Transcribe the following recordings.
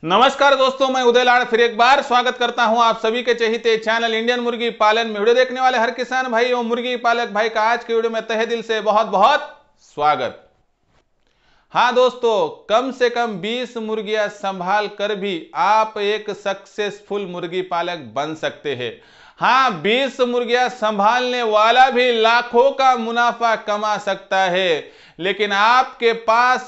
नमस्कार दोस्तों, मैं उदय लाड़ फिर एक बार स्वागत करता हूं आप सभी के चहेते चैनल इंडियन मुर्गी पालन में वीडियो देखने वाले हर किसान भाई और मुर्गी पालक भाई का आज के वीडियो में तहे दिल से बहुत बहुत स्वागत। हाँ दोस्तों, कम से कम 20 मुर्गियां संभाल कर भी आप एक सक्सेसफुल मुर्गी पालक बन सकते हैं। हाँ, 20 मुर्गियां संभालने वाला भी लाखों का मुनाफा कमा सकता है, लेकिन आपके पास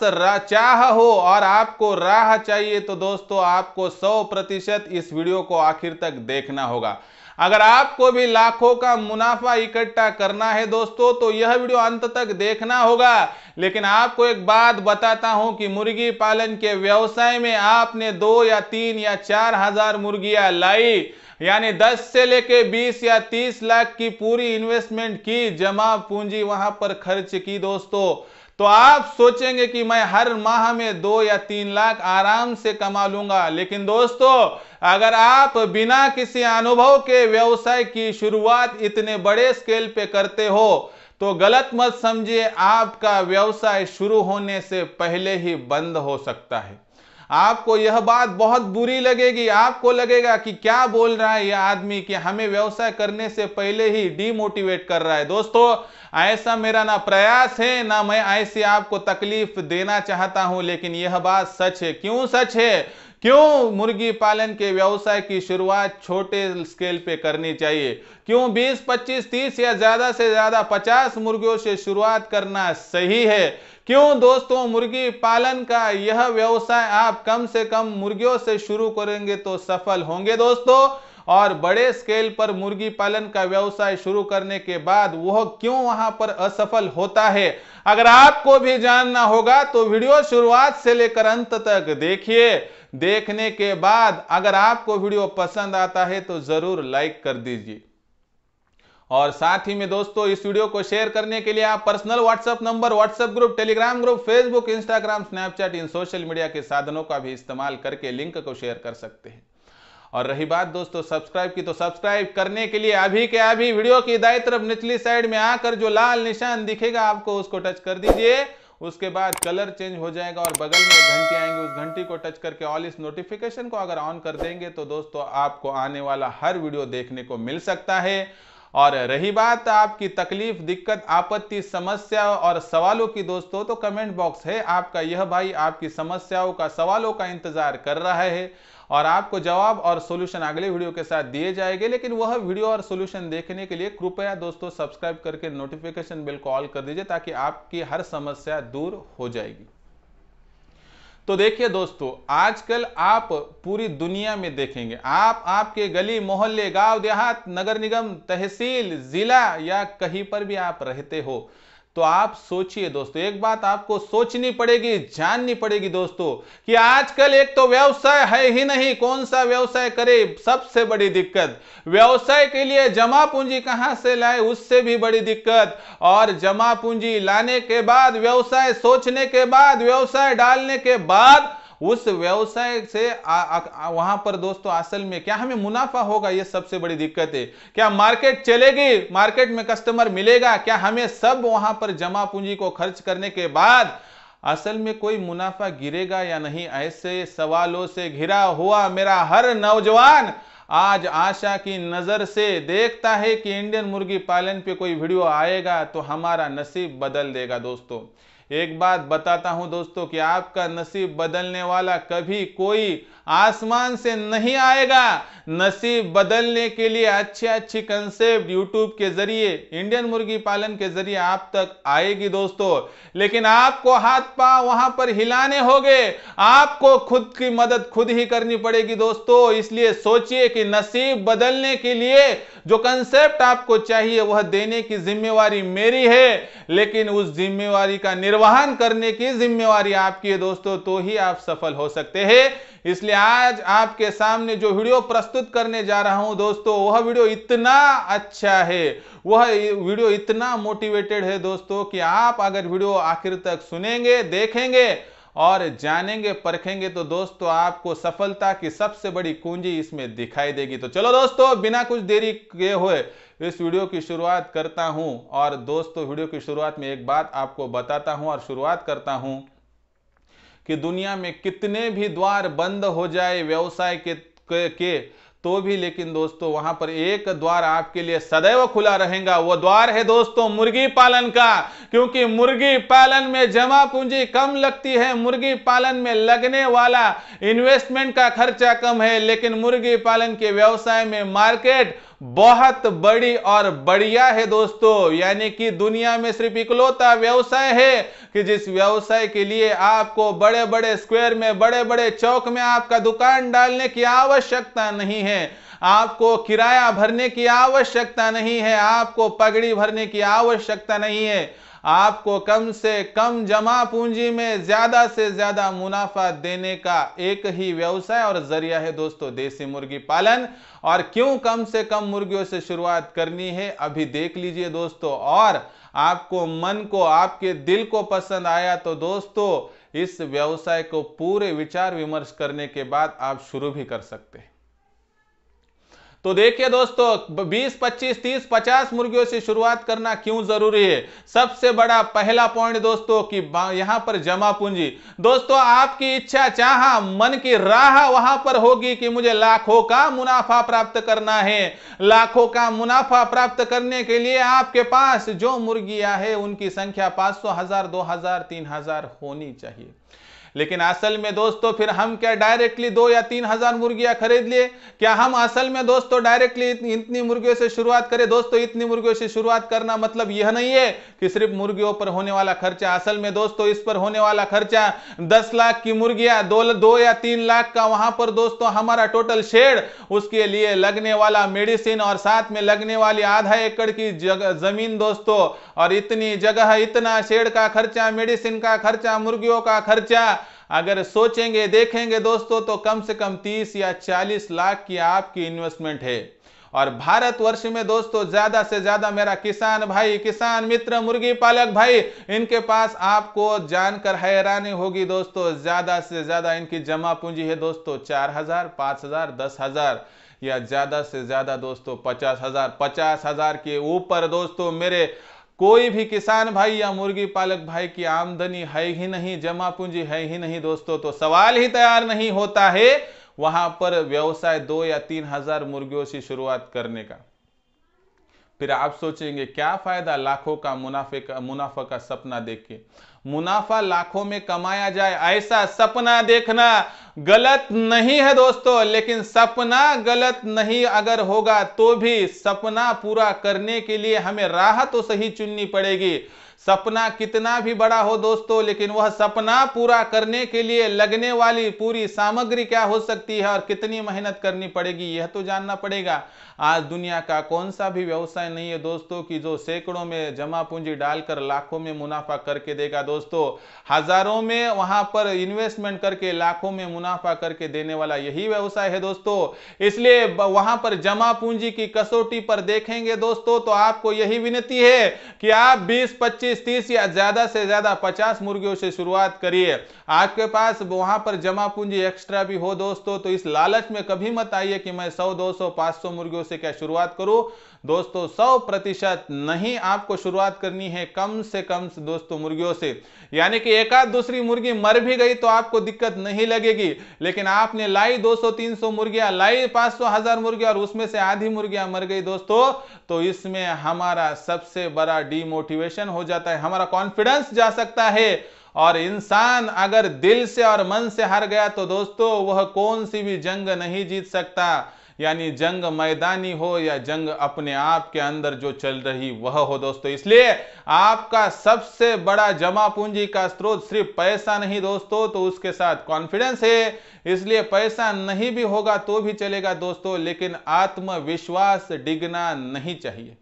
चाह हो और आपको राह चाहिए तो दोस्तों आपको 100% इस वीडियो को आखिर तक देखना होगा। अगर आपको भी लाखों का मुनाफा इकट्ठा करना है दोस्तों तो यह वीडियो अंत तक देखना होगा। लेकिन आपको एक बात बताता हूं कि मुर्गी पालन के व्यवसाय में आपने 2 या 3 या 4 हजार मुर्गियां लाई, यानी 10 से लेके 20 या 30 लाख की पूरी इन्वेस्टमेंट की, जमा पूंजी वहां पर खर्च की दोस्तों, तो आप सोचेंगे कि मैं हर माह में 2 या 3 लाख आराम से कमा लूंगा। लेकिन दोस्तों, अगर आप बिना किसी अनुभव के व्यवसाय की शुरुआत इतने बड़े स्केल पे करते हो तो गलत मत समझिए, आपका व्यवसाय शुरू होने से पहले ही बंद हो सकता है। आपको यह बात बहुत बुरी लगेगी, आपको लगेगा कि क्या बोल रहा है यह आदमी कि हमें व्यवसाय करने से पहले ही डीमोटिवेट कर रहा है। दोस्तों, ऐसा मेरा ना प्रयास है ना मैं ऐसी आपको तकलीफ देना चाहता हूं, लेकिन यह बात सच है। क्यों सच है? क्यों मुर्गी पालन के व्यवसाय की शुरुआत छोटे स्केल पे करनी चाहिए? क्यों 20, 25, 30 या ज्यादा से ज्यादा 50 मुर्गियों से शुरुआत करना सही है? क्यों दोस्तों, मुर्गी पालन का यह व्यवसाय आप कम से कम मुर्गियों से शुरू करेंगे तो सफल होंगे दोस्तों, और बड़े स्केल पर मुर्गी पालन का व्यवसाय शुरू करने के बाद वह क्यों वहां पर असफल होता है? अगर आपको भी जानना होगा तो वीडियो शुरुआत से लेकर अंत तक देखिए। देखने के बाद अगर आपको वीडियो पसंद आता है तो जरूर लाइक कर दीजिए, और साथ ही में दोस्तों इस वीडियो को शेयर करने के लिए आप personal WhatsApp number, WhatsApp group, Telegram group, Facebook, Instagram, Snapchat, इन सोशल मीडिया के साधनों का भी इस्तेमाल करके लिंक को शेयर कर सकते हैं। और रही बात दोस्तों सब्सक्राइब की, तो सब्सक्राइब करने के लिए अभी के अभी वीडियो की दाईं तरफ निचली साइड में आकर जो लाल निशान दिखेगा आपको उसको टच कर दीजिए। उसके बाद कलर चेंज हो जाएगा और बगल में एक घंटी आएंगे, उस घंटी को टच करके ऑल इस नोटिफिकेशन को अगर ऑन कर देंगे तो दोस्तों आपको आने वाला हर वीडियो देखने को मिल सकता है। और रही बात आपकी तकलीफ, दिक्कत, आपत्ति, समस्या और सवालों की दोस्तों, तो कमेंट बॉक्स है आपका। यह भाई आपकी समस्याओं का, सवालों का इंतजार कर रहा है और आपको जवाब और सॉल्यूशन अगले वीडियो के साथ दिए जाएंगे। लेकिन वह वीडियो और सॉल्यूशन देखने के लिए कृपया दोस्तों सब्सक्राइब करके नोटिफिकेशन बेल को ऑल कर दीजिए, ताकि आपकी हर समस्या दूर हो जाएगी। तो देखिए दोस्तों, आजकल आप पूरी दुनिया में देखेंगे, आप आपके गली मोहल्ले, गांव देहात, नगर निगम, तहसील, जिला या कहीं पर भी आप रहते हो, तो आप सोचिए दोस्तों, एक बात आपको सोचनी पड़ेगी, जाननी पड़ेगी दोस्तों, कि आजकल एक तो व्यवसाय है ही नहीं, कौन सा व्यवसाय करे? सबसे बड़ी दिक्कत, व्यवसाय के लिए जमा पूंजी कहां से लाए, उससे भी बड़ी दिक्कत। और जमा पूंजी लाने के बाद, व्यवसाय सोचने के बाद, व्यवसाय डालने के बाद उस व्यवसाय से वहां पर दोस्तों असल में क्या हमें मुनाफा होगा, यह सबसे बड़ी दिक्कत है। क्या मार्केट चलेगी, मार्केट में कस्टमर मिलेगा, क्या हमें सब वहां पर जमा पूंजी को खर्च करने के बाद असल में कोई मुनाफा गिरेगा या नहीं? ऐसे सवालों से घिरा हुआ मेरा हर नौजवान आज आशा की नजर से देखता है कि इंडियन मुर्गी पालन पे कोई वीडियो आएगा तो हमारा नसीब बदल देगा। दोस्तों एक बात बताता हूं दोस्तों कि आपका नसीब बदलने वाला कभी कोई आसमान से नहीं आएगा। नसीब बदलने के लिए अच्छी अच्छी कंसेप्ट यूट्यूब के जरिए, इंडियन मुर्गी पालन के जरिए आप तक आएगी दोस्तों, लेकिन आपको हाथ पांव वहां पर हिलाने होंगे, आपको खुद की मदद खुद ही करनी पड़ेगी दोस्तों। इसलिए सोचिए कि नसीब बदलने के लिए जो कंसेप्ट आपको चाहिए वह देने की जिम्मेवारी मेरी है, लेकिन उस जिम्मेवारी का निर्वहन करने की जिम्मेवारी आपकी है दोस्तों, तो ही आप सफल हो सकते हैं। इसलिए आज आपके सामने जो वीडियो प्रस्तुत करने जा रहा हूं दोस्तों, वह वीडियो इतना अच्छा है, वह वीडियो इतना मोटिवेटेड है दोस्तों कि आप अगर वीडियो आखिर तक सुनेंगे, देखेंगे और जानेंगे, परखेंगे तो दोस्तों आपको सफलता की सबसे बड़ी कुंजी इसमें दिखाई देगी। तो चलो दोस्तों, बिना कुछ देरी किए हुए इस वीडियो की शुरुआत करता हूं। और दोस्तों वीडियो की शुरुआत में एक बात आपको बताता हूं और शुरुआत करता हूं कि दुनिया में कितने भी द्वार बंद हो जाए व्यवसाय के तो भी, लेकिन दोस्तों वहां पर एक द्वार आपके लिए सदैव खुला रहेगा। वो द्वार है दोस्तों मुर्गी पालन का, क्योंकि मुर्गी पालन में जमा पूंजी कम लगती है, मुर्गी पालन में लगने वाला इन्वेस्टमेंट का खर्चा कम है, लेकिन मुर्गी पालन के व्यवसाय में मार्केट बहुत बड़ी और बढ़िया है दोस्तों। यानी कि दुनिया में सिर्फ इकलौता व्यवसाय है कि जिस व्यवसाय के लिए आपको बड़े बड़े स्क्वायर में, बड़े बड़े चौक में आपका दुकान डालने की आवश्यकता नहीं है, आपको किराया भरने की आवश्यकता नहीं है, आपको पगड़ी भरने की आवश्यकता नहीं है, आपको कम से कम जमा पूंजी में ज्यादा से ज्यादा मुनाफा देने का एक ही व्यवसाय और जरिया है दोस्तों, देसी मुर्गी पालन। और क्यों कम से कम मुर्गियों से शुरुआत करनी है अभी देख लीजिए दोस्तों। और आपको मन को, आपके दिल को पसंद आया तो दोस्तों इस व्यवसाय को पूरे विचार विमर्श करने के बाद आप शुरू भी कर सकते हैं। तो देखिए दोस्तों 20, 25, 30, 50 मुर्गियों से शुरुआत करना क्यों जरूरी है। सबसे बड़ा पहला पॉइंट दोस्तों कि यहां पर जमा पूंजी, दोस्तों आपकी इच्छा, चाह, मन की राह वहां पर होगी कि मुझे लाखों का मुनाफा प्राप्त करना है। लाखों का मुनाफा प्राप्त करने के लिए आपके पास जो मुर्गियां है उनकी संख्या 500, 1000, 2000, 3000 होनी चाहिए। लेकिन असल में दोस्तों फिर हम क्या डायरेक्टली 2 या 3000 मुर्गियां खरीद लिए? क्या हम असल में दोस्तों डायरेक्टली इतनी मुर्गियों से शुरुआत करें? दोस्तों इतनी मुर्गियों से शुरुआत करना मतलब यह नहीं है कि सिर्फ मुर्गियों पर होने वाला खर्चा। असल में दोस्तों इस पर होने वाला खर्चा 10 लाख की मुर्गियां, 2 या 3 लाख का वहां पर दोस्तों हमारा टोटल शेड, उसके लिए लगने वाला मेडिसिन और साथ में लगने वाली आधा एकड़ की जमीन दोस्तों, और इतनी जगह, इतना शेड का खर्चा, मेडिसिन का खर्चा, मुर्गियों का खर्चा, अगर सोचेंगे देखेंगे दोस्तों तो कम से कम 30 या 40 लाख की आपकी इन्वेस्टमेंट है। और भारतवर्ष में दोस्तों ज्यादा से ज्यादा मेरा किसान भाई, किसान मित्र, मुर्गी पालक भाई, इनके पास आपको जानकर हैरानी होगी दोस्तों, ज्यादा से ज्यादा इनकी जमा पूंजी है दोस्तों 4000, 5000, 10,000 या ज्यादा से ज्यादा दोस्तों 50,000। 50,000 के ऊपर दोस्तों मेरे कोई भी किसान भाई या मुर्गी पालक भाई की आमदनी है ही नहीं, जमा पूंजी है ही नहीं दोस्तों, तो सवाल ही तैयार नहीं होता है वहां पर व्यवसाय 2 या 3000 मुर्गियों से शुरुआत करने का। फिर आप सोचेंगे क्या फायदा लाखों का मुनाफा का सपना देख के। मुनाफा लाखों में कमाया जाए ऐसा सपना देखना गलत नहीं है दोस्तों, लेकिन सपना गलत नहीं अगर होगा तो भी सपना पूरा करने के लिए हमें राह तो सही चुननी पड़ेगी। सपना कितना भी बड़ा हो दोस्तों, लेकिन वह सपना पूरा करने के लिए लगने वाली पूरी सामग्री क्या हो सकती है और कितनी मेहनत करनी पड़ेगी यह तो जानना पड़ेगा। आज दुनिया का कौन सा भी व्यवसाय नहीं है दोस्तों कि जो सैकड़ों में जमा पूंजी डालकर लाखों में मुनाफा करके देगा दोस्तों। हजारों में वहां पर इन्वेस्टमेंट करके लाखों में मुनाफा करके देने वाला यही व्यवसाय है दोस्तों। इसलिए वहां पर जमा पूंजी की कसौटी पर देखेंगे दोस्तों तो आपको यही विनती है कि आप 20, 25, 30 या ज्यादा से ज्यादा 50 मुर्गियों से शुरुआत करिए। आपके पास वहां पर जमा पूंजी एक्स्ट्रा भी हो दोस्तों तो इस लालच में कभी मत आइए कि मैं 100, 200, 500 मुर्गियों से क्या शुरुआत करूं। दोस्तों 100% नहीं, आपको शुरुआत करनी है कम से कम दोस्तों मुर्गियों से। यानी कि एक आध दूसरी मुर्गी मर भी गई तो आपको दिक्कत नहीं लगेगी, लेकिन आपने लाई 200, 300 मुर्गियां, लाई 500, 1000 मुर्गियां और उसमें से आधी मुर्गियां मर गई दोस्तों, तो इसमें हमारा सबसे बड़ा डिमोटिवेशन हो जाता है, हमारा कॉन्फिडेंस जा सकता है। और इंसान अगर दिल से और मन से हार गया तो दोस्तों वह कौन सी भी जंग नहीं जीत सकता। यानी जंग मैदानी हो या जंग अपने आप के अंदर जो चल रही वह हो दोस्तों। इसलिए आपका सबसे बड़ा जमा पूंजी का स्रोत सिर्फ पैसा नहीं दोस्तों, तो उसके साथ कॉन्फिडेंस है। इसलिए पैसा नहीं भी होगा तो भी चलेगा दोस्तों, लेकिन आत्मविश्वास डिगना नहीं चाहिए।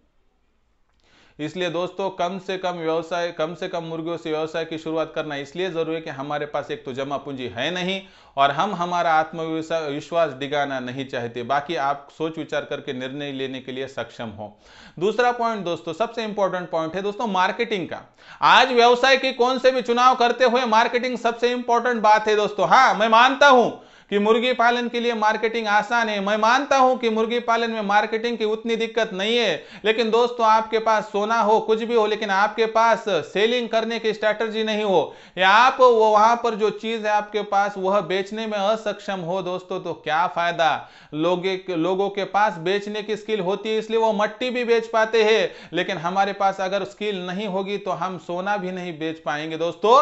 इसलिए दोस्तों कम से कम मुर्गियों से व्यवसाय की शुरुआत करना इसलिए जरूरी है कि हमारे पास एक तो जमा पूंजी है नहीं और हम हमारा आत्मविश्वास डिगाना नहीं चाहते। बाकी आप सोच विचार करके निर्णय लेने के लिए सक्षम हो। दूसरा पॉइंट दोस्तों, सबसे इंपॉर्टेंट पॉइंट है दोस्तों मार्केटिंग का। आज व्यवसाय की कौन से भी चुनाव करते हुए मार्केटिंग सबसे इंपॉर्टेंट बात है दोस्तों। हाँ, मैं मानता हूं कि मुर्गी पालन के लिए मार्केटिंग आसान है। मैं मानता हूं कि मुर्गी पालन में मार्केटिंग की उतनी दिक्कत नहीं है, लेकिन दोस्तों आपके पास सोना हो, कुछ भी हो, लेकिन आपके पास सेलिंग करने की स्ट्रैटेजी नहीं हो, या आप वो वहां पर जो चीज है आपके पास वह बेचने में असक्षम हो दोस्तों, तो क्या फायदा। लोगों के पास बेचने की स्किल होती है, इसलिए वो मट्टी भी बेच पाते हैं, लेकिन हमारे पास अगर स्किल नहीं होगी तो हम सोना भी नहीं बेच पाएंगे दोस्तों।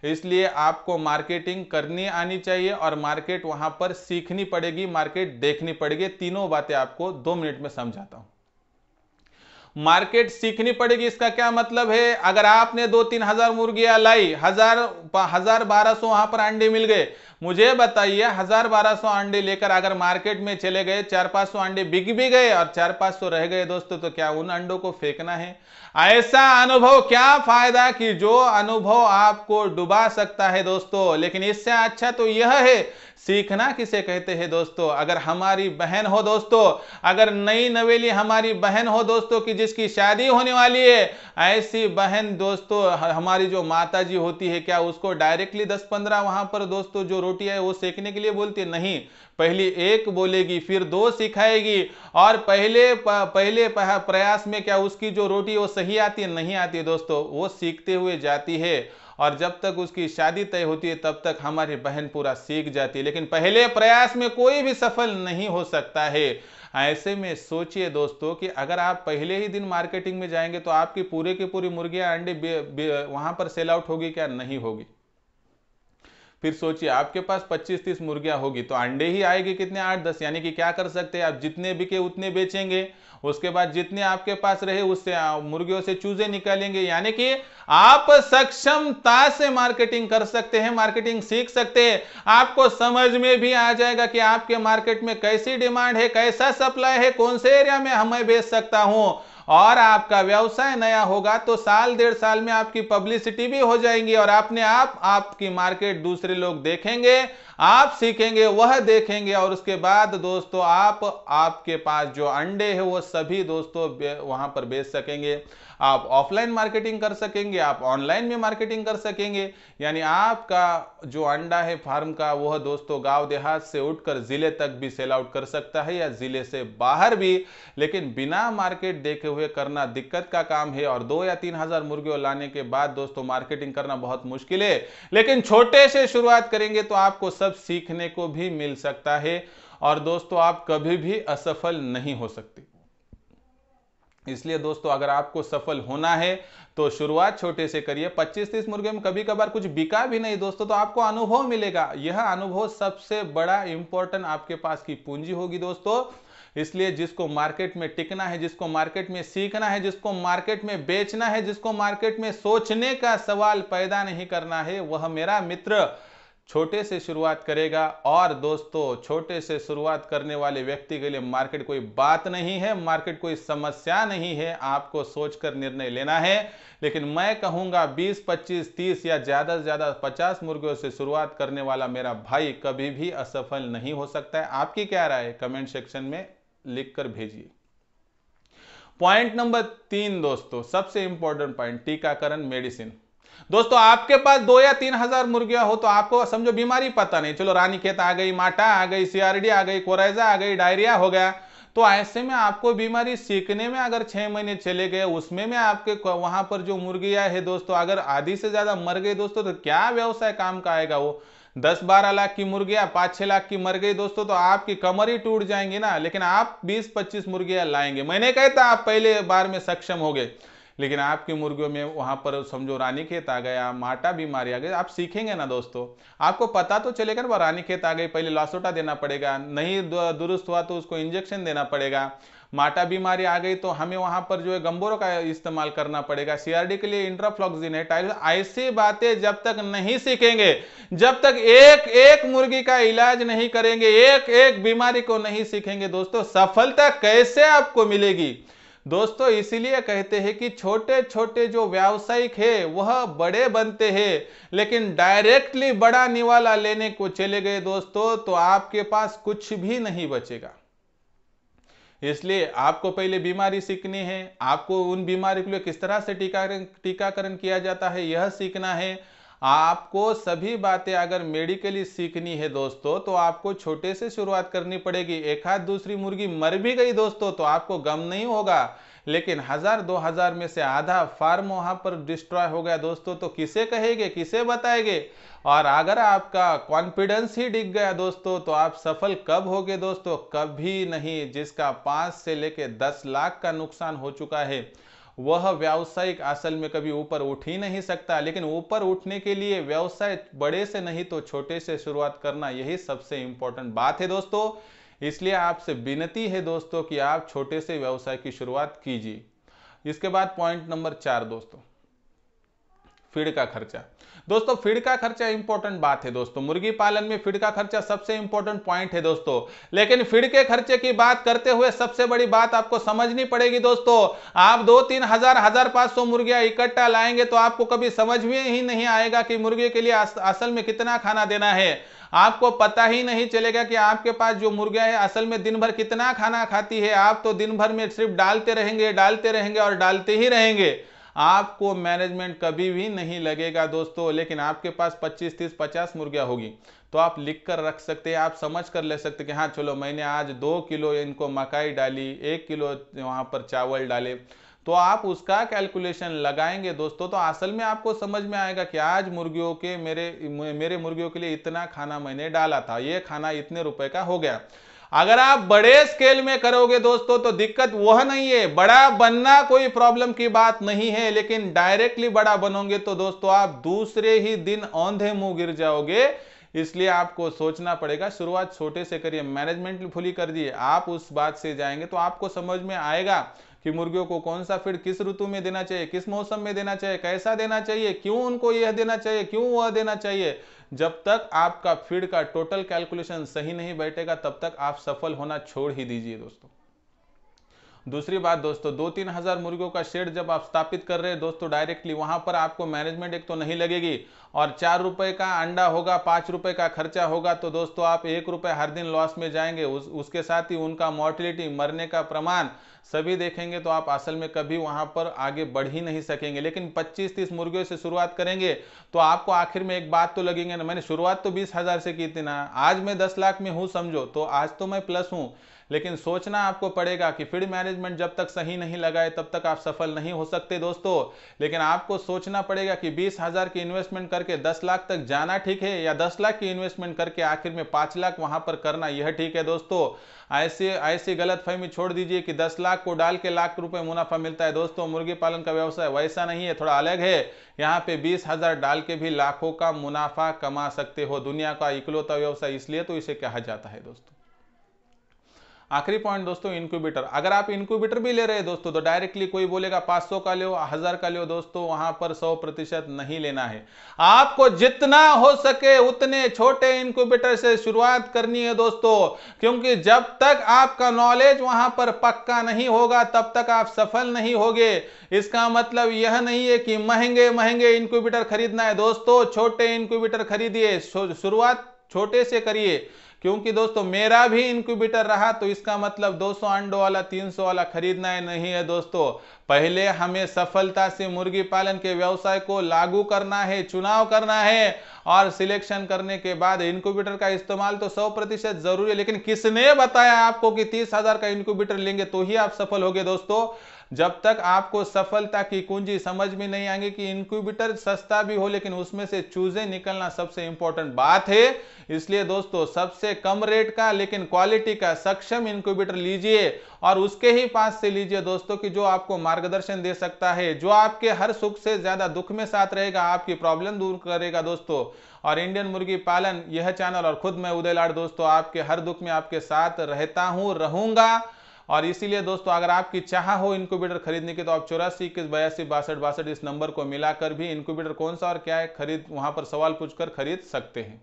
इसलिए आपको मार्केटिंग करनी आनी चाहिए और मार्केट वहां पर सीखनी पड़ेगी, मार्केट देखनी पड़ेगी। तीनों बातें आपको 2 मिनट में समझाता हूं। मार्केट सीखनी पड़ेगी, इसका क्या मतलब है। अगर आपने 2-3 हजार मुर्गियां लाई, 1000-1200 वहां पर अंडे मिल गए, मुझे बताइए 1000-1200 अंडे लेकर अगर मार्केट में चले गए, 400-500 अंडे बिक भी गए और 400-500 रह गए दोस्तों, तो क्या उन अंडों को फेंकना है। ऐसा अनुभव क्या फायदा कि जो अनुभव आपको डुबा सकता है दोस्तों। लेकिन इससे अच्छा तो यह है, सीखना किसे कहते हैं दोस्तों। अगर हमारी बहन हो दोस्तों, अगर नई नवेली हमारी बहन हो दोस्तों कि जिसकी शादी होने वाली है, ऐसी बहन दोस्तों हमारी जो माता जी होती है, क्या उसको डायरेक्टली 10-15 वहां पर दोस्तों जो रोटियां है वो सेकने के लिए बोलती है? नहीं, पहली एक बोलेगी, फिर 2 सिखाएगी, और पहले प्रयास में क्या उसकी जो रोटी है वो सही आती है? नहीं आती है दोस्तों, वो सीखते हुए जाती है, और जब तक उसकी शादी तय होती है तब तक हमारी बहन पूरा सीख जाती है, लेकिन पहले प्रयास में कोई भी सफल नहीं हो सकता है। ऐसे में सोचिए दोस्तों कि अगर आप पहले ही दिन मार्केटिंग में जाएंगे तो आपकी पूरे की पूरी मुर्गियां अंडे वहां पर सेल आउट होगी क्या? नहीं होगी। फिर सोचिए आपके पास 25-30 मुर्गियां होगी तो अंडे ही आएगी कितने? 8-10। यानी कि क्या कर सकते हैं आप, जितने बिके उतने बेचेंगे, उसके बाद जितने आपके पास रहे उससे मुर्गियों से चूजे निकालेंगे। यानी कि आप सक्षमता से मार्केटिंग कर सकते हैं, मार्केटिंग सीख सकते हैं। आपको समझ में भी आ जाएगा कि आपके मार्केट में कैसी डिमांड है, कैसा सप्लाई है, कौन से एरिया में हमें बेच सकता हूं, और आपका व्यवसाय नया होगा तो साल 1.5 साल में आपकी पब्लिसिटी भी हो जाएंगी, और अपने आप आपकी मार्केट दूसरे लोग देखेंगे, आप सीखेंगे, वह देखेंगे, और उसके बाद दोस्तों आपके पास जो अंडे हैं वो सभी दोस्तों वहां पर बेच सकेंगे। आप ऑफलाइन मार्केटिंग कर सकेंगे, आप ऑनलाइन में मार्केटिंग कर सकेंगे। यानी आपका जो अंडा है फार्म का वह दोस्तों गांव देहात से उठकर जिले तक भी सेल आउट कर सकता है, या जिले से बाहर भी, लेकिन बिना मार्केट देखे हुए करना दिक्कत का काम है। और 2 या 3 हजार मुर्गियों लाने के बाद दोस्तों मार्केटिंग करना बहुत मुश्किल है, लेकिन छोटे से शुरुआत करेंगे तो आपको सब सीखने को भी मिल सकता है, और दोस्तों आप कभी भी असफल नहीं हो सकते। इसलिए दोस्तों अगर आपको सफल होना है तो शुरुआत छोटे से करिए। 25-30 मुर्गे में कभी कभार कुछ बिका भी नहीं दोस्तों तो आपको अनुभव मिलेगा। यह अनुभव सबसे बड़ा इंपॉर्टेंट आपके पास की पूंजी होगी दोस्तों। इसलिए जिसको मार्केट में टिकना है, जिसको मार्केट में सीखना है, जिसको मार्केट में बेचना है, जिसको मार्केट में सोचने का सवाल पैदा नहीं करना है, वह मेरा मित्र छोटे से शुरुआत करेगा। और दोस्तों छोटे से शुरुआत करने वाले व्यक्ति के लिए मार्केट कोई बात नहीं है, मार्केट कोई समस्या नहीं है, आपको सोचकर निर्णय लेना है। लेकिन मैं कहूंगा 20, 25, 30 या ज्यादा से ज्यादा 50 मुर्गियों से शुरुआत करने वाला मेरा भाई कभी भी असफल नहीं हो सकता है। आपकी क्या राय है कमेंट सेक्शन में लिखकर भेजिए। पॉइंट नंबर 3 दोस्तों, सबसे इंपॉर्टेंट पॉइंट, टीकाकरण मेडिसिन। दोस्तों आपके पास 2 या 3 हजार मुर्गियां हो तो आपको समझो बीमारी पता नहीं, चलो रानीखेत आ गई, माटा आ गई, सीआरडी आ गई, कोराइजा आ गई, डायरिया हो गया, तो ऐसे में आपको बीमारी सीखने में अगर 6 महीने चले गए, उसमें में आपके वहां पर जो मुर्गियां है दोस्तों अगर आधी से ज्यादा मर गई दोस्तों, तो क्या व्यवसाय काम का आएगा। वो 10-12 लाख की मुर्गियां 5-6 लाख की मर गई दोस्तों, तो आपकी कमर ही टूट जाएंगी ना। लेकिन आप 20-25 मुर्गियां लाएंगे, मैंने कहता आप पहले बार में सक्षम हो गए, लेकिन आपकी मुर्गियों में वहां पर समझो रानीखेत आ गया, माटा बीमारी आ गई, आप सीखेंगे ना दोस्तों, आपको पता तो चलेगा ना रानीखेत आ गई, पहले लासोटा देना पड़ेगा, नहीं दुरुस्त हुआ तो उसको इंजेक्शन देना पड़ेगा, माटा बीमारी आ गई तो हमें वहां पर जो है गंबोरों का इस्तेमाल करना पड़ेगा, सीआरडी के लिए इंट्राफ्लॉक्सिन है, ऐसी बातें जब तक नहीं सीखेंगे, जब तक एक एक मुर्गी का इलाज नहीं करेंगे, एक एक बीमारी को नहीं सीखेंगे दोस्तों, सफलता कैसे आपको मिलेगी दोस्तों। इसीलिए कहते हैं कि छोटे छोटे जो व्यावसायिक है वह बड़े बनते हैं, लेकिन डायरेक्टली बड़ा निवाला लेने को चले गए दोस्तों तो आपके पास कुछ भी नहीं बचेगा। इसलिए आपको पहले बीमारी सीखनी है, आपको उन बीमारी के लिए किस तरह से टीकाकरण किया जाता है यह सीखना है, आपको सभी बातें अगर मेडिकली सीखनी है दोस्तों तो आपको छोटे से शुरुआत करनी पड़ेगी। एक आध दूसरी मुर्गी मर भी गई दोस्तों तो आपको गम नहीं होगा, लेकिन 1000-2000 में से आधा फार्म वहां पर डिस्ट्रॉय हो गया दोस्तों तो किसे कहेंगे, किसे बताएंगे। और अगर आपका कॉन्फिडेंस ही डिग गया दोस्तों तो आप सफल कब होगे दोस्तों, कभी नहीं। जिसका 5 से लेके 10 लाख का नुकसान हो चुका है वह व्यावसायिक असल में कभी ऊपर उठ ही नहीं सकता। लेकिन ऊपर उठने के लिए व्यवसाय बड़े से नहीं तो छोटे से शुरुआत करना, यही सबसे इंपॉर्टेंट बात है दोस्तों। इसलिए आपसे विनती है दोस्तों कि आप छोटे से व्यवसाय की शुरुआत कीजिए। इसके बाद पॉइंट नंबर 4 दोस्तों, फीड का खर्चा। दोस्तों फीड का खर्चा इंपॉर्टेंट बात है दोस्तों, मुर्गी पालन में फीड का खर्चा सबसे इंपॉर्टेंट पॉइंट है दोस्तों। लेकिन फीड के खर्चे की बात करते हुए सबसे बड़ी बात आपको समझनी पड़ेगी दोस्तों। आप 2-3 हजार 1500 मुर्गियां इकट्ठा लाएंगे तो आपको कभी समझ में ही नहीं आएगा कि मुर्गी के लिए असल में कितना खाना देना है। आपको पता ही नहीं चलेगा कि आपके पास जो मुर्गियां है असल में दिन भर कितना खाना खाती है। आप तो दिन भर में सिर्फ डालते रहेंगे और डालते ही रहेंगे। आपको मैनेजमेंट कभी भी नहीं लगेगा दोस्तों। लेकिन आपके पास 25, 30, 50 मुर्गियां होगी तो आप लिख कर रख सकते हैं, आप समझ कर ले सकते हैं कि हाँ चलो मैंने आज 2 किलो इनको मकाई डाली, 1 किलो वहां पर चावल डाले, तो आप उसका कैलकुलेशन लगाएंगे दोस्तों तो असल में आपको समझ में आएगा कि आज मुर्गियों के मेरे मुर्गियों के लिए इतना खाना मैंने डाला था, ये खाना इतने रुपए का हो गया। अगर आप बड़े स्केल में करोगे दोस्तों तो दिक्कत वह नहीं है, बड़ा बनना कोई प्रॉब्लम की बात नहीं है, लेकिन डायरेक्टली बड़ा बनोगे तो दोस्तों आप दूसरे ही दिन औंधे मुंह गिर जाओगे। इसलिए आपको सोचना पड़ेगा, शुरुआत छोटे से करिए, मैनेजमेंट फुली कर दिए, आप उस बात से जाएंगे तो आपको समझ में आएगा कि मुर्गियों को कौन सा फीड किस ऋतु में देना चाहिए, किस मौसम में देना चाहिए, कैसा देना चाहिए, क्यों उनको यह देना चाहिए, क्यों वह देना चाहिए। जब तक आपका फीड का टोटल कैलकुलेशन सही नहीं बैठेगा तब तक आप सफल होना छोड़ ही दीजिए दोस्तों। दूसरी बात दोस्तों, 2-3 हजार मुर्गियों का शेड जब आप स्थापित कर रहे हैं दोस्तों डायरेक्टली, वहां पर आपको मैनेजमेंट एक तो नहीं लगेगी और 4 रुपए का अंडा होगा, 5 रुपए का खर्चा होगा तो दोस्तों आप 1 रुपए हर दिन लॉस में जाएंगे। उसके साथ ही उनका मोर्टिलिटी, मरने का प्रमाण सभी देखेंगे तो आप असल में कभी वहां पर आगे बढ़ ही नहीं सकेंगे। लेकिन 25-30 मुर्गियों से शुरुआत करेंगे तो आपको आखिर में एक बात तो लगेंगे ना, मैंने शुरुआत तो 20,000 से की थी ना, आज मैं 10 लाख में हूं समझो, तो आज तो मैं प्लस हूं। लेकिन सोचना आपको पड़ेगा कि फीड मैनेजमेंट जब तक सही नहीं लगाए तब तक आप सफल नहीं हो सकते दोस्तों। लेकिन आपको सोचना पड़ेगा कि 20,000 की इन्वेस्टमेंट करके 10 लाख तक जाना ठीक है या 10 लाख की इन्वेस्टमेंट करके आखिर में 5 लाख वहां पर करना यह ठीक है दोस्तों। ऐसी गलतफहमी छोड़ दीजिए कि 10 लाख को डाल के लाख रुपए मुनाफा मिलता है। दोस्तों मुर्गी पालन का व्यवसाय वैसा नहीं है, थोड़ा अलग है। यहाँ पे 20,000 डाल के भी लाखों का मुनाफा कमा सकते हो। दुनिया का इकलौता व्यवसाय इसलिए तो इसे कहा जाता है दोस्तों। आखिरी पॉइंट दोस्तों, इनक्यूबेटर। अगर आप इनक्यूबेटर भी ले रहे हैं दोस्तों तो डायरेक्टली कोई बोलेगा 500 का लो, 1000 का लो दोस्तों, वहां पर 100% नहीं लेना है। आपको जितना हो सके उतने छोटे इनक्यूबेटर से शुरुआत करनी है दोस्तों, क्योंकि जब तक आपका नॉलेज वहां पर पक्का नहीं होगा तब तक आप सफल नहीं होगे। इसका मतलब यह नहीं है कि महंगे महंगे इनक्यूबेटर खरीदना है दोस्तों, छोटे इनक्यूबेटर खरीदिए, शुरुआत छोटे से करिए। क्योंकि दोस्तों मेरा भी इंक्यूबेटर रहा तो इसका मतलब 200 अंडों वाला 300 वाला खरीदना ही नहीं है दोस्तों। पहले हमें सफलता से मुर्गी पालन के व्यवसाय को लागू करना है, चुनाव करना है और सिलेक्शन करने के बाद इंक्यूबेटर का इस्तेमाल तो 100% जरूरी है। लेकिन किसने बताया आपको कि 30,000 का इंक्यूबेटर लेंगे तो ही आप सफल होगे दोस्तों। जब तक आपको सफलता की कुंजी समझ में नहीं आएगी कि इंक्यूबेटर सस्ता भी हो लेकिन उसमें से चूजे निकलना सबसे इंपॉर्टेंट बात है। इसलिए दोस्तों सबसे कम रेट का लेकिन क्वालिटी का सक्षम इंक्यूबेटर लीजिए और उसके ही पास से लीजिए दोस्तों कि जो आपको मार्गदर्शन दे सकता है, जो आपके हर सुख से ज्यादा दुख में साथ रहेगा, आपकी प्रॉब्लम दूर करेगा दोस्तों। और इंडियन मुर्गी पालन यह चैनल और खुद मैं उदय लाड दोस्तों आपके हर दुख में आपके साथ रहता हूं, रहूंगा। और इसीलिए दोस्तों अगर आपकी चाह हो इनक्यूबेटर खरीदने की तो आप 84 21 82 62 इस नंबर को मिलाकर भी इनक्यूबेटर कौन सा और क्या है खरीद वहां पर सवाल पूछकर खरीद सकते हैं।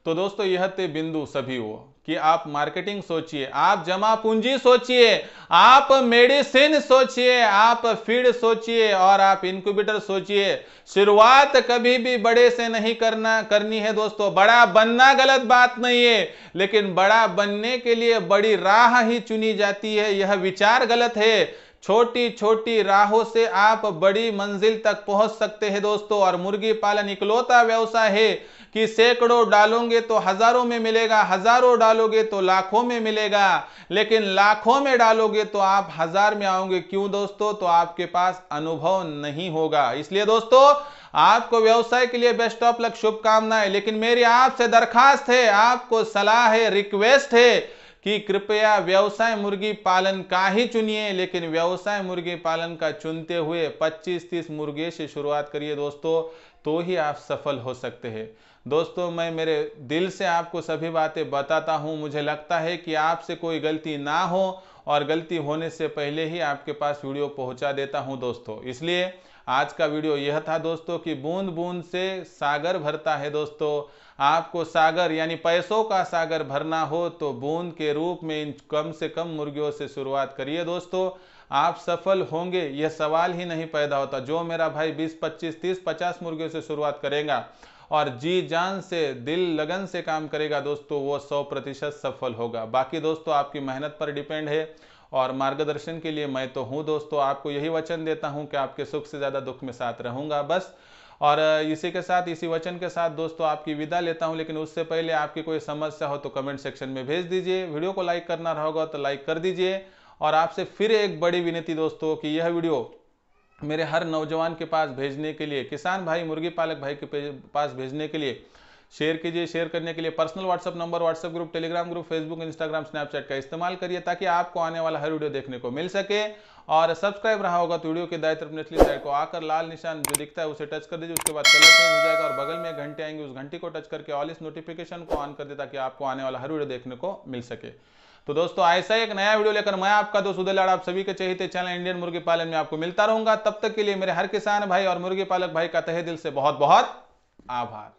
तो दोस्तों यह थे बिंदु सभी वो कि आप मार्केटिंग सोचिए, आप जमा पूंजी सोचिए, आप मेडिसिन सोचिए, आप फीड सोचिए और आप इंक्यूबेटर सोचिए। शुरुआत कभी भी बड़े से नहीं करनी है दोस्तों। बड़ा बनना गलत बात नहीं है, लेकिन बड़ा बनने के लिए बड़ी राह ही चुनी जाती है, यह विचार गलत है। छोटी छोटी राहों से आप बड़ी मंजिल तक पहुंच सकते हैं दोस्तों। और मुर्गी पालन इकलौता व्यवसाय है कि सैकड़ों डालोगे तो हजारों में मिलेगा, हजारों डालोगे तो लाखों में मिलेगा, लेकिन लाखों में डालोगे तो आप हजार में आओगे। क्यों दोस्तों? तो आपके पास अनुभव नहीं होगा। इसलिए दोस्तों आपको व्यवसाय के लिए बेस्ट ऑफ लक, शुभकामनाएं। लेकिन मेरी आपसे दरखास्त है, आपको सलाह है, रिक्वेस्ट है कि कृपया व्यवसाय मुर्गी पालन का ही चुनिए, लेकिन व्यवसाय मुर्गी पालन का चुनते हुए 25-30 मुर्गे से शुरुआत करिए दोस्तों, तो ही आप सफल हो सकते हैं। दोस्तों मैं मेरे दिल से आपको सभी बातें बताता हूं। मुझे लगता है कि आपसे कोई गलती ना हो और गलती होने से पहले ही आपके पास वीडियो पहुंचा देता हूं दोस्तों। इसलिए आज का वीडियो यह था दोस्तों कि बूंद बूंद से सागर भरता है दोस्तों। आपको सागर यानी पैसों का सागर भरना हो तो बूंद के रूप में इन कम से कम मुर्गियों से शुरुआत करिए दोस्तों, आप सफल होंगे, यह सवाल ही नहीं पैदा होता। जो मेरा भाई 20, 25, 30, 50 मुर्गियों से शुरुआत करेगा और जी जान से दिल लगन से काम करेगा दोस्तों, वो 100% सफल होगा। बाकी दोस्तों आपकी मेहनत पर डिपेंड है और मार्गदर्शन के लिए मैं तो हूं दोस्तों। आपको यही वचन देता हूं कि आपके सुख से ज्यादा दुख में साथ रहूंगा बस। और इसी के साथ, इसी वचन के साथ दोस्तों आपकी विदा लेता हूं। लेकिन उससे पहले आपकी कोई समस्या हो तो कमेंट सेक्शन में भेज दीजिए। वीडियो को लाइक करना होगा तो लाइक कर दीजिए। और आपसे फिर एक बड़ी विनती दोस्तों कि यह वीडियो मेरे हर नौजवान के पास भेजने के लिए, किसान भाई, मुर्गी पालक भाई के पास भेजने के लिए शेयर कीजिए। शेयर करने के लिए personal WhatsApp number, WhatsApp group, Telegram group, Facebook, Instagram, Snapchat का इस्तेमाल करिए ताकि आपको आने वाला हर वीडियो देखने को मिल सके। और सब्सक्राइब रहा होगा तो वीडियो के दाएं तरफ निचली साइड को आकर लाल निशान जो दिखता है उसे टच कर दीजिए। उसके बाद कलर चेंज हो जाएगा और बगल में एक घंटी आएंगे, उस घंटी को टच करके ऑल इस नोटिफिकेशन को ऑन कर दे ताकि आपको आने वाला हर वीडियो देखने को मिल सके। तो दोस्तों ऐसा ही एक नया वीडियो लेकर मैं आपका दोस्त उदय लाड़ आप सभी के चहेते चैनल इंडियन मुर्गी पालन में आपको मिलता रहूंगा। तब तक के लिए मेरे हर किसान भाई और मुर्गी पालक भाई का तहे दिल से बहुत बहुत आभार।